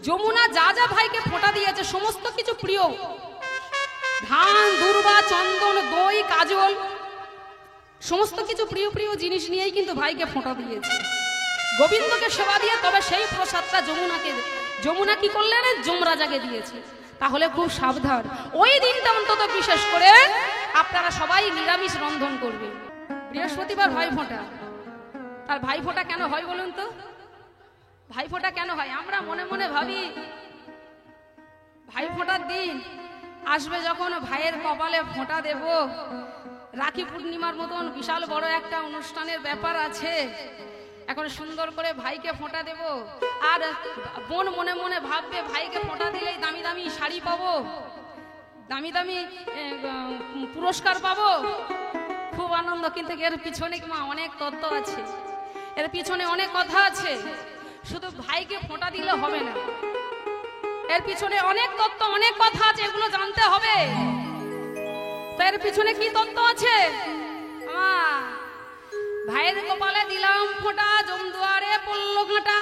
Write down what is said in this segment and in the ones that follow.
যমুনা যা যা ভাইকে ফোঁটা দিয়েছে সমস্ত কিছু প্রিয়, ধান দুর্বা চন্দন দই কাজল সমস্ত কিছু প্রিয় প্রিয় জিনিস নিয়েই কিন্তু ভাইকে ফোঁটা দিয়েছে। গোবিন্দকে সেবা দিয়ে তবে সেই প্রসাদটা যমুনা কি করলেন, যমরাজাকে দিয়েছে। তাহলে খুব সাবধান, ওই দিনটা অন্তত বিশেষ করে আপনারা সবাই নিরামিষ রন্ধন করবে। বৃহস্পতিবার ভাই ফোঁটা, তার ভাই ফোঁটা কেন হয় বলুন তো? ভাই ফোঁটা কেন হয়? আমরা মনে মনে ভাবি ভাই ফোঁটার দিন আসবে যখন ভাইয়ের কপালে ফোঁটা দেব, রাখি পূর্ণিমার মতন বিশাল বড় একটা অনুষ্ঠানের ব্যাপার আছে, এখন সুন্দর করে ভাইকে ফোঁটা দেব। আর বোন মনে মনে ভাববে ভাইকে ফোঁটা দিলেই দামি দামি শাড়ি পাবো, দামি দামি পুরস্কার পাবো, খুব আনন্দ। কিন্তু এর পিছনে মা অনেক তত্ত্ব আছে, এর পিছনে অনেক কথা আছে। শুধু ভাইকে ফোঁটা দিলে হবে না, এর পিছনে অনেক তত্ত্ব অনেক কথা আছে, এগুলো জানতে হবে। তো এর পিছনে কি তত্ত্ব আছে? ভাইয়ের কপালে দিলাম ফোঁটা, জমদুয়ারে পড়ল ঘাটা,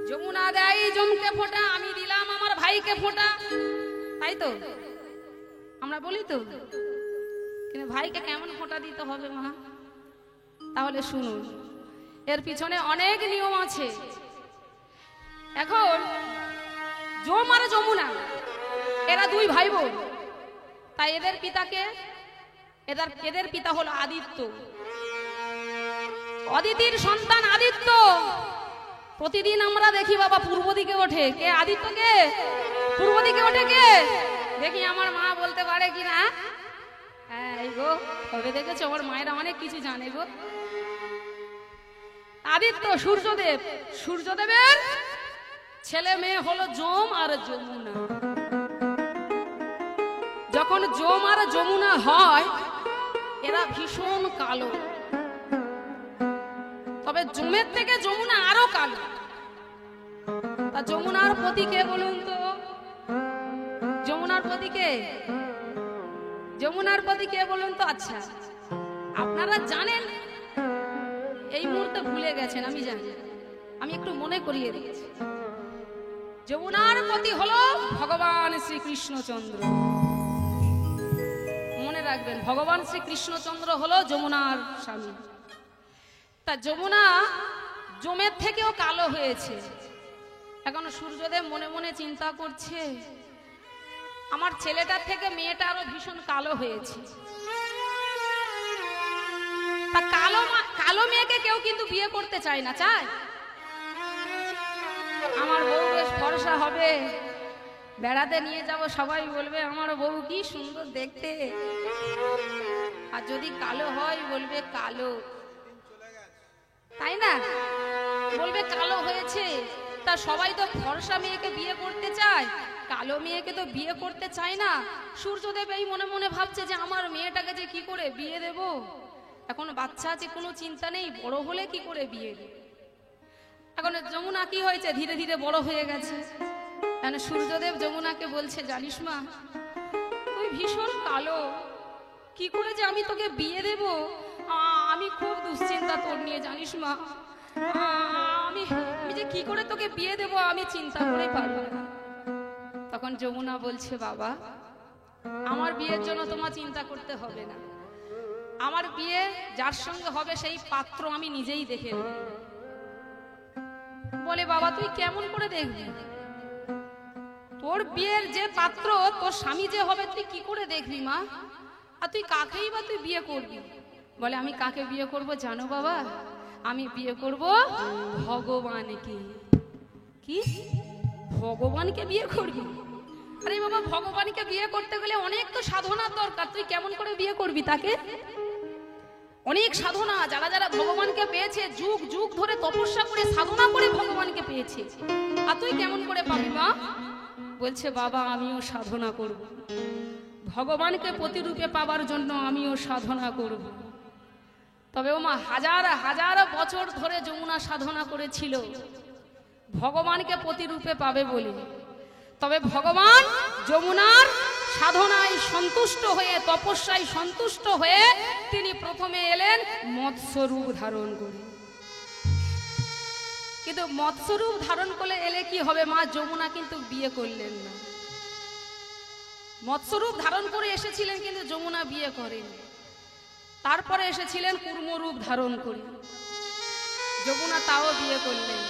যমুনা দেয় জমকে ফোঁটা, আমি দিলাম আমার ভাইকে ফোঁটা। তাই তো আমরা বলি তো, কিন্তু ভাইকে কেমন ফোঁটা দিতে হবে মা? তাহলে শুনুন, এর পিছনে অনেক নিয়ম আছে। এখন যম আর যমুনা এরা দুই ভাই বোন, তাই এদের পিতাকে এদের পিতা হলো আদিত্য, অদিতির সন্তান আদিত্য। প্রতিদিন আমরা দেখি বাবা পূর্ব দিকে ওঠে কে? আদিত্য কে? পূর্ব দিকে ওঠে কে? দেখি আমার মা বলতে পারে কিনা? হ্যাঁ এই গো, তবে দেখেছো আমার মায়েরা অনেক কিছু জানে গো। আদিত্য সূর্যদেব, সূর্যদেবের ছেলে মেয়ে হলো যম আর যমুনা। যখন যম আর যমুনা হয় এরা ভীষণ কালো, তবে যমের থেকে যমুনা আরো কালো। তা যমুনার পতি কে বলুন তো? যমুনার পতি কে? যমুনার পতি কে বলুন তো? আচ্ছা আপনারা জানেন, এই মুহূর্তে ভুলে গেছেন, আমি জানি, আমি একটু মনে করিয়ে দিয়েছি। যমুনার পতি হলো ভগবান শ্রীকৃষ্ণচন্দ্র। মনে রাখবেন, ভগবান শ্রীকৃষ্ণচন্দ্র হলো যমুনার স্বামী। তা যমুনা যমের থেকেও কালো হয়েছে। এখন সূর্যদেব মনে মনে চিন্তা করছে, আমার ছেলেটার থেকে মেয়েটা আরো ভীষণ কালো হয়েছে। তা কালো মেয়েকে কেউ কিন্তু বিয়ে করতে চায় না, চায়? আমার বউ বেশ ফর্সা হবে, বেড়াতে নিয়ে যাব, সবাই বলবে আমার বউ কি সুন্দর দেখতে। আর যদি কালো হয় বলবে কালো, তাই না? বলবে কালো হয়েছে। তা সবাই তো ফর্সা মেয়েকে বিয়ে করতে চায়, কালো মেয়েকে তো বিয়ে করতে চায় না। সূর্যদেব এই মনে মনে ভাবছে যে আমার মেয়েটাকে যে কি করে বিয়ে দেব, এখন বাচ্চা আছে, কোনো চিন্তা নেই, বড় হলে কি করে বিয়ে দেব। এখন যমুনা কি হয়েছে, ধীরে ধীরে বড় হয়ে গেছে। সূর্যদেব যমুনাকে বলছে, জানিস মা তুই ভীষণ কালো, কি করে যে আমি তোকে বিয়ে দেব, আমি খুব দুশ্চিন্তা তোর নিয়ে, জানিস মা, আমি যে কি করে তোকে বিয়ে দেব আমি চিন্তা করে পারবো না। তখন যমুনা বলছে, বাবা আমার বিয়ের জন্য তোমার চিন্তা করতে হবে না, আমার বিয়ে যার সঙ্গে হবে সেই পাত্র আমি নিজেই দেখে নেব। বলে, বাবা তুই কেমন করে দেখবি? তোর বিয়ের যে পাত্র তোর স্বামী যে হবে তুই কি করে দেখবি মা? আর তুই কাকেই বা তুই বিয়ে করবি? বলে, আমি কাকে বিয়ে করব জানো বাবা? আমি বিয়ে করব ভগবানকে। কি? ভগবানকে বিয়ে করবি? আরে বাবা, ভগবানকে বিয়ে করতে গেলে অনেক তো সাধনার দরকার, তুই কেমন করে বিয়ে করবি তাকে? অনেক সাধনা, যারা যারা ভগবানকে পেয়েছে যুগ যুগ ধরে তপস্যা করে সাধনা করে ভগবানকে পেয়েছে, আর তুই কেমন করে পাবি মা? বলছে, বাবা আমিও সাধনা করব, ভগবানকে প্রতিরূপে পাবার জন্য আমিও সাধনা করব। তবে ও মা হাজার হাজার বছর ধরে যমুনা সাধনা করেছিল ভগবানকে প্রতিরূপে পাবে বলে। তবে ভগবান যমুনার সাধনায় সন্তুষ্ট হয়ে, তপস্যায় সন্তুষ্ট হয়ে তিনি প্রথমে এলেন মৎস্য রূপ ধারণ করে। কিন্তু মৎস্যরূপ ধারণ করে এলে কি হবে, মা যমুনা কিন্তু বিয়ে করলেন না। মৎস্যরূপ ধারণ করে এসেছিলেন কিন্তু যমুনা বিয়ে করেন। তারপরে এসেছিলেন কুর্মরূপ ধারণ করে, যমুনা তাও বিয়ে করলেন।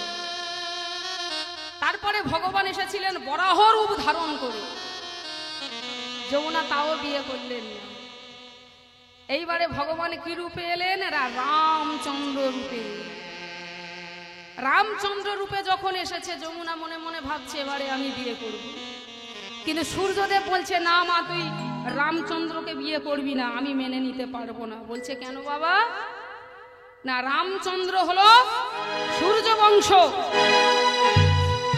তারপরে ভগবান এসেছিলেন বরাহ রূপ ধারণ করে, যমুনা তাও বিয়ে করলেন না। এইবারে ভগবান কি রূপে এলেন, রামচন্দ্র রূপে। রামচন্দ্র রূপে যখন এসেছে, যমুনা মনে মনে ভাবছে এবারে আমি বিয়ে করব। কিন্তু সূর্যদেব বলছে না মা, তুই রামচন্দ্রকে বিয়ে করবি না, আমি মেনে নিতে পারবো না। বলছে কেন বাবা? না, রামচন্দ্র হলো সূর্য বংশ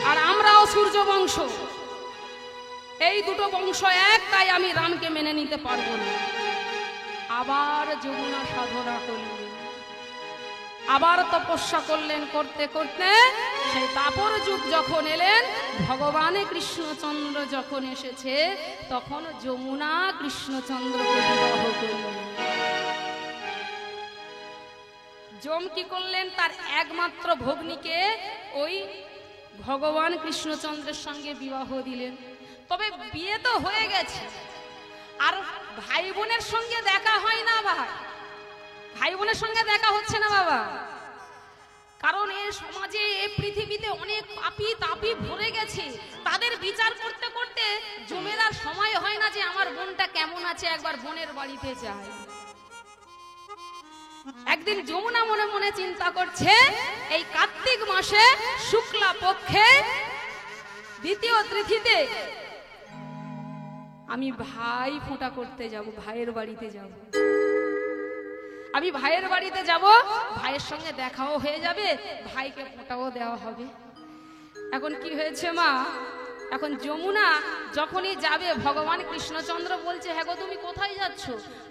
আর আমরাও সূর্য বংশ, এই দুটো বংশ এক, তাই আমি রামকে মেনে নিতে পারবো না। আবার যমুনা সাধনা করলেন, আবার তপস্যা করলেন, করতে করতে সেই তাপর যুগ যখন এলেন, ভগবান কৃষ্ণচন্দ্র যখন এসেছে, তখন যমুনা কৃষ্ণচন্দ্রকে বিবাহ করলেন। যম কি করলেন, তার একমাত্র ভগ্নীকে ওই ভগবান কৃষ্ণচন্দ্রের সঙ্গে বিবাহ দিলেন। তবে বিয়ে তো হয়ে গেছে, আর ভাই বোনের সঙ্গে দেখা হয় না। ভাই বোনের সঙ্গে দেখা হচ্ছে না বাবা, কারণ এই সমাজে, এই পৃথিবীতে অনেক পাপী তাপী ভরে গেছে। তাদের বিচার করতে করতে জমের আর সময় হয় না যে আমার বোনটা কেমন আছে, একবার বোনের বাড়িতে যায়। একদিন যমুনা মনে মনে চিন্তা করছে, এই কার্তিক মাসে শুক্লা পক্ষে দ্বিতীয় তিথিতে আমি ভাই ফোঁটা করতে যাব, ভাইয়ের বাড়িতে যাব। আমি ভাইয়ের বাড়িতে যাব, ভাইয়ের সঙ্গে দেখাও হয়ে যাবে, ভাইকে ফোঁটাও দেওয়া হবে। এখন কি হয়েছে মা, এখন যমুনা যখনই যাবে, ভগবান কৃষ্ণচন্দ্র বলছে হ্যাঁ গো তুমি কোথায় যাচ্ছ?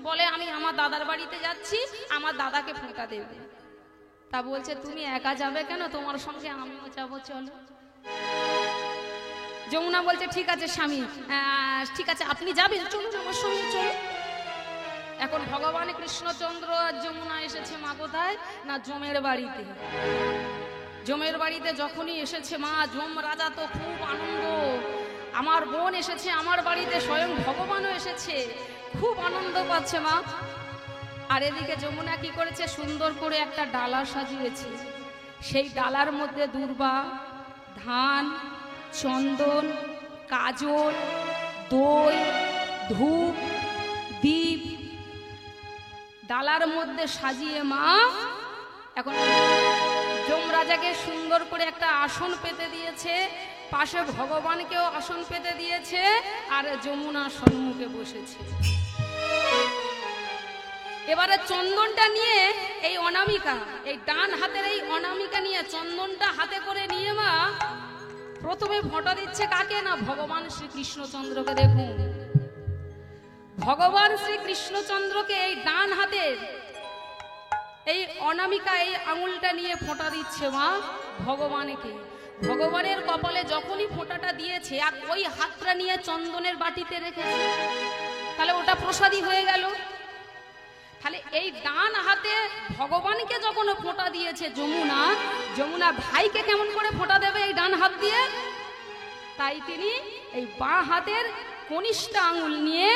বলে আমি আমার দাদার বাড়িতে যাচ্ছি, আমার দাদাকে ফোঁটা দেবে। তা বলছে তুমি একা যাবে কেন, তোমার সঙ্গে আমিও যাবো, চলো। যমুনা বলছে ঠিক আছে স্বামী, ঠিক আছে আপনি যাবেন, চলুন আমার সঙ্গে চলুন। এখন ভগবান কৃষ্ণচন্দ্র আর যমুনা এসেছে মা কোথায়, না যমের বাড়িতে। যমের বাড়িতে যখনই এসেছে মা, যম রাজা তো খুব আনন্দ, আমার বোন এসেছে আমার বাড়িতে, স্বয়ং ভগবানও এসেছে, খুব আনন্দ পাচ্ছে মা। আর এদিকে যমুনা কি করেছে, সুন্দর করে একটা ডালা সাজিয়েছে। সেই ডালার মধ্যে দূর্বা, ধান, চন্দন, কাজল, দই, ধূপ, দীপ ডালার মধ্যে সাজিয়ে মা এখন যমরাজাকে সুন্দর করে একটা আসন পেতে দিয়েছে, পাশে ভগবানকেও আসন পেতে দিয়েছে, আর যমুনা সম্মুখে বসেছে। এবারে চন্দনটা নিয়ে এই অনামিকা, এই ডান হাতের এই অনামিকা নিয়ে, চন্দনটা হাতে করে নিয়ে মা প্রথমে ফোঁটা দিচ্ছে কাকে, না ভগবান শ্রী কৃষ্ণচন্দ্রকে। দেখুন ভগবান শ্রী কৃষ্ণচন্দ্রকে এই ডান হাতের এই অনামিকা, এই আঙুলটা নিয়ে ফোঁটা দিচ্ছে মা ভগবানকে। ভগবানের কপালে যখনই ফোঁটাটা দিয়েছে, আর ওই হাতটা নিয়ে চন্দনের বাটিতে রেখেছে, তাহলে ওটা প্রসাদী হয়ে গেল। তাহলে এই ডান হাতে ভগবানকে যখন ফোঁটা দিয়েছে যমুনা, যমুনা ভাইকে কেমন করে ফোঁটা দেবে এই ডান হাত দিয়ে? তাই তিনি এই বাঁ হাতের কনিষ্ঠ আঙুল নিয়ে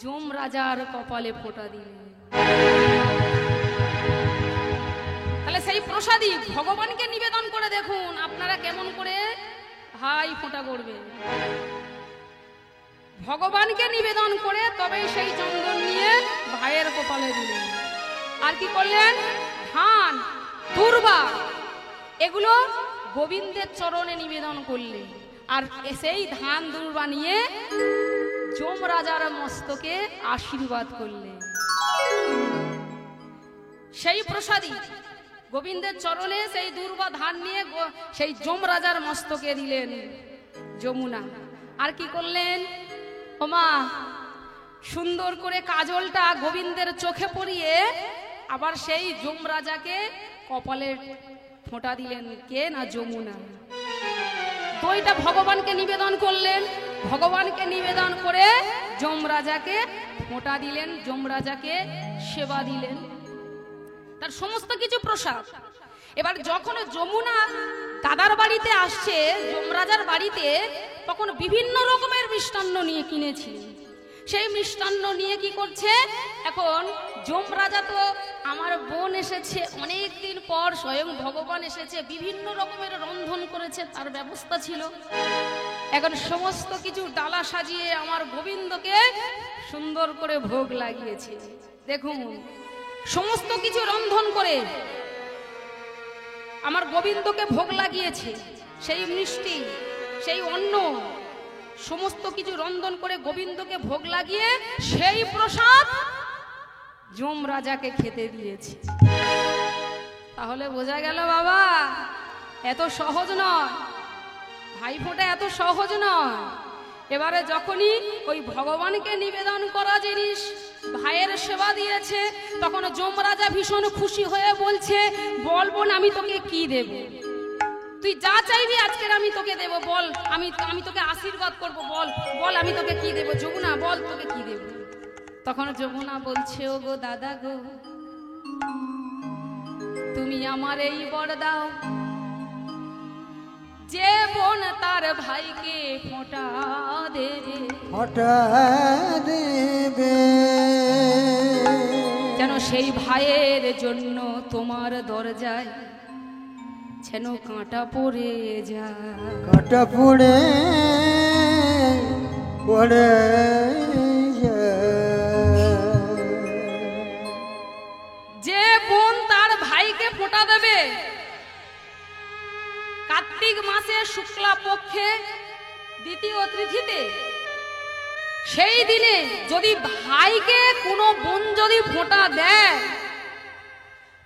যম রাজার কপালে ফোঁটা দিলেন। তাহলে সেই প্রসাদী ভগবানকে নিবেদন করে দেখুন আপনারা কেমন করে ভাই ফোঁটা করবে। ভগবানকে নিবেদন করে তবে সেই চন্দন নিয়ে ভাইয়ের কপালে দিলেন। আর কি করলেন, ধান, দূর্বা এগুলো গোবিন্দের চরণে নিবেদন করলেন। আর সেই ধান দূর্বা নিয়ে যম রাজার মস্তকে আশীর্বাদ করলেন। সেই প্রসাদী গোবিন্দের চরণে সেই দূর্বা ধান নিয়ে সেই যম রাজার মস্তকে দিলেন যমুনা। আর কি করলেন, ওমা সুন্দর করে কাজলটা গোবিন্দের চোখে পরিয়ে আবার সেই যম রাজাকে কপালে ফোঁটা দিলেন। কে, না যমুনা। দইটা ভগবানকে নিবেদন করলেন, ভগবানকে নিবেদন করে যম রাজাকে ফোঁটা দিলেন, যম রাজাকে সেবা দিলেন, তার সমস্ত কিছু প্রসাদ। এবার যখন যমুনা দাদার বাড়িতে আসছে, যমরাজার বাড়িতে, তখন বিভিন্ন রকমের মিষ্টান্ন নিয়ে কিনেছি। সেই মিষ্টান্ন নিয়ে কি করছে, এখন যমরাজা তো আমার বোন এসেছে অনেক দিন পর, স্বয়ং ভগবান এসেছে, বিভিন্ন রকমের রন্ধন করেছে, তার ব্যবস্থা ছিল। এখন সমস্ত কিছু ডালা সাজিয়ে আমার গোবিন্দকে সুন্দর করে ভোগ লাগিয়েছে। দেখুন, সমস্ত কিছু রন্ধন করে আমার গোবিন্দকে ভোগ লাগিয়েছে। সেই মিষ্টি, সেই অন্ন, সমস্ত কিছু রন্ধন করে গোবিন্দকে ভোগ লাগিয়ে সেই প্রসাদ যমরাজাকে খেতে দিয়েছে। তাহলে বোঝা গেল বাবা, এত সহজ নয়, ভাইফোঁটা এত সহজ নয়। এবারে যখনই ওই ভগবানকে নিবেদন করা জিনিস ভাইয়ের সেবা দিয়েছে, তখন যমরাজা ভীষণ খুশি হয়ে বলছে, বল বোন আমি তোকে কি দেব, তুই যা চাইবি আজকের আমি তোকে দেব, বল আমি তোকে আশীর্বাদ করব, বল বল আমি তোকে কি দেব, যমুনা বল তোকে কি দেব। তখন যমুনা বলছে, ও গো দাদা গো, তুমি আমার এই বর দাও, যে বোন তার ভাইকে ফোঁটা দেবে, ফোঁটা দেবে, যেন সেই ভাইয়ের জন্য তোমার দরজায় যেন কাঁটা পড়ে যায়, কাঁটা পড়ে পড়ে যে বোন তার ভাইকে ফোঁটা দেবে কার্তিক মাসে শুক্লা পক্ষে দ্বিতীয় তিথিতে, সেই দিনে যদি ভাইকে কোনো বোন যদি ফোঁটা দেয়,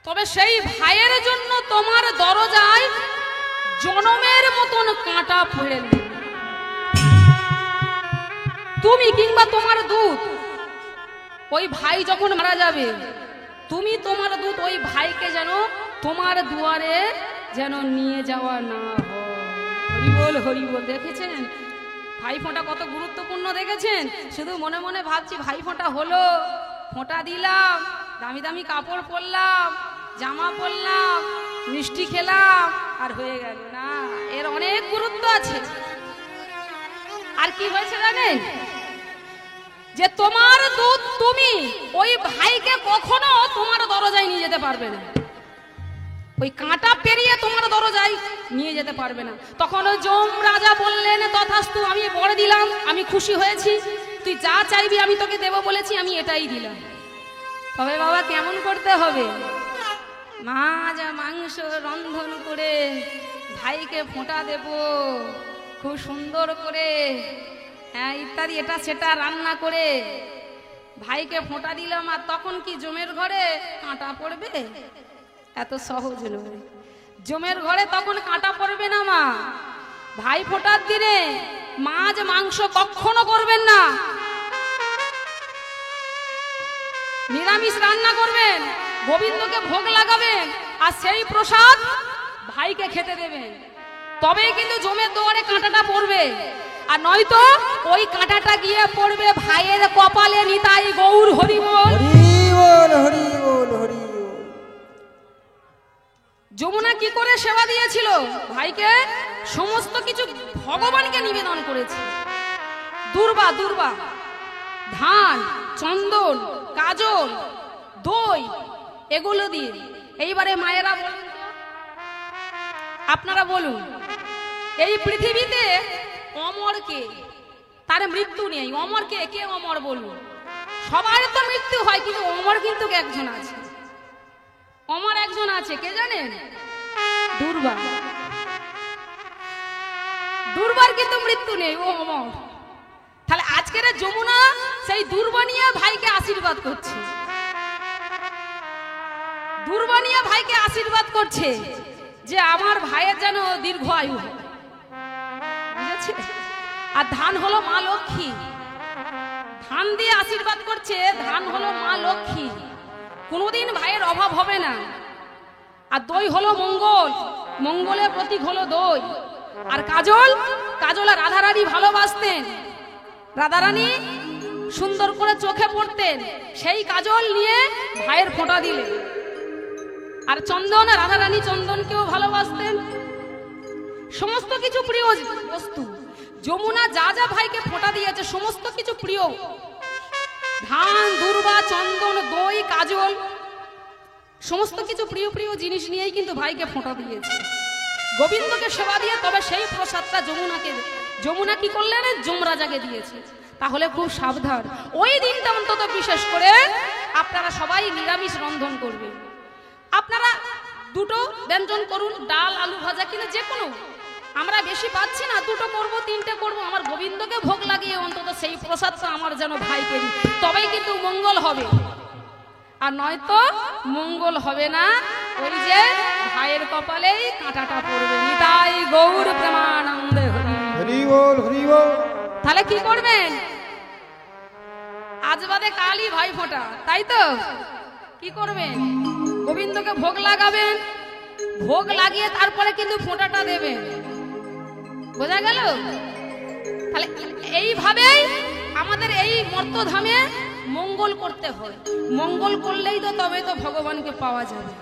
তবে সেই ভাইয়ের জন্য তোমার দরজায় জনমের মতন কাঁটা পড়ে নেবে। তুমি কিংবা তোমার দূত, ওই ভাই যখন মারা যাবে, তুমি তোমার দূত ওই ভাইকে যেন তোমার দুয়ারে যেন নিয়ে যাওয়া না হয়। হরিবল হরিবল। দেখেছেন ভাই ফোঁটা কত গুরুত্বপূর্ণ, দেখেছেন? শুধু মনে মনে ভাবছি ভাই ফোঁটা হলো, ফোঁটা দিলাম, দামি দামি কাপড় পরলাম, জামা পরলাম, মিষ্টি খেলাম, আর হয়ে গেল না। এর অনেক গুরুত্ব আছে। আর কি হয়েছে জানেন, যে তোমার দূত তুমি ওই ভাইকে কখনো তোমার দরজায় নিয়ে যেতে পারবে না, ওই কাঁটা পেরিয়ে তোমার দরজায় নিয়ে যেতে পারবে না। তখন যমরাজা বললেন, তথাস্তু, আমি বলে দিলাম, আমি খুশি হয়েছি, তুই যা চাইবি আমি তোকে দেব বলেছি, আমি এটাই দিলাম। তবে বাবা কেমন করতে হবে, মাছ মাংস রন্ধন করে ভাইকে ফোঁটা দেব খুব সুন্দর করে, হ্যাঁ ইত্যাদি এটা সেটা রান্না করে ভাইকে ফোঁটা দিলাম, আর তখন কি জমের ঘরে কাঁটা পড়বে? এত সহজ নয়। জমের ঘরে তখন কাঁটা পড়বে না মা। ভাই ফোঁটার দিনে মাছ মাংস কখনো করবেন না, নিরামিষ রান্না করবেন, গোবিন্দকে ভোগ লাগাবেন, আর সেই প্রসাদ ভাইকে খেতে দেবেন, তবেই কিন্তু জমের দুয়ারে কাঁটাটা পড়বে। আর নয়তো ওই কাঁটাটা গিয়ে পড়বে ভাইয়ের কপালে। নিতাই গৌর হরিবল হরিবল হরিবল হরিবল। যমুনা কি করে সেবা দিয়েছিল ভাইকে? সমস্ত কিছু ভগবানকে নিবেদন করেছে। দুর্বা দুর্বা, ধান, চন্দন, কাজল, দই, এগুলো দিয়ে। এইবারে মায়েরা বলুন তো, আপনারা বলুন, এই পৃথিবীতে অমর কে? তার মৃত্যু নেই। অমর কে? কে অমর বলুন? সবার তো মৃত্যু হয়, কিন্তু অমর কিন্তু একজন আছে। অমর একজন আছে, কে জানেন? দুর্বা। দুর্বার কিন্তু মৃত্যু নেই, ও অমর। তাহলে আজকের যমুনা সেই দুর্বা নিয়ে ভাইকে আশীর্বাদ করছে, দুর্বা নিয়ে ভাইকে আশীর্বাদ করছে যে আমার ভাইয়ের যেন দীর্ঘ আয়ু হয়, বুঝেছে? আর ধান হলো মা লক্ষ্মী, ধান দিয়ে আশীর্বাদ করছে। ধান হলো মা লক্ষ্মী, কোনোদিন ভাইয়ের অভাব হবে না। আর দই হলো মঙ্গল, মঙ্গলের প্রতীক হলো দই। আর কাজল, কাজল আর রাধারানী ভালোবাসতেন, রাধারানী সুন্দর করে চোখে পড়তেন, সেই কাজল নিয়ে ভাইয়ের ফোঁটা দিলেন। আর চন্দন, রাধারানী চন্দনকেও ভালোবাসতেন। সমস্ত কিছু প্রিয় বস্তু। যমুনা যা যা ভাইকে ফোঁটা দিয়েছে সমস্ত কিছু প্রিয়, ধান, দুর্বা, চন্দন, দই, কাজল, সমস্ত কিছু প্রিয় প্রিয় জিনিস নিয়েই কিন্তু ভাইকে ফোঁটা দিয়েছে। গোবিন্দকে সেবা দিয়ে তবে সেই প্রসাদটা যমুনা কি করলেন? যমরাজাকে দিয়েছে। তাহলে খুব সাবধান, ওই দিনটা অন্তত বিশেষ করে আপনারা সবাই নিরামিষ রন্ধন করবেন। আপনারা দুটো ব্যঞ্জন করুন, ডাল, আলু ভাজা কিনা যে কোনো, আমরা বেশি পাচ্ছি না, দুটো করব, তিনটে করব, আমার গোবিন্দকে ভোগ লাগিয়ে অন্তত সেই প্রসাদটা আমার যেন ভাইকে দিই, তবেই কিন্তু মঙ্গল হবে। আর নয়তো মঙ্গল হবে না, ওই যে ভাইয়ের কপালেই কাঁটাটা পড়বে। নিতাই গৌর প্রেমানন্দে হরি বল, হরি বল। তাহলে কি করবেন? আজ বাদে কালই ভাই ফোঁটা, তাই তো? কি করবেন? গোবিন্দকে ভোগ লাগাবেন, ভোগ লাগিয়ে তারপরে কিন্তু ফোঁটাটা দেবেন। বোঝা গেল? তাহলে এইভাবেই আমাদের এই মর্তধামে মঙ্গল করতে হয়। মঙ্গল করলেই তো তবে তো ভগবানকে পাওয়া যাবে।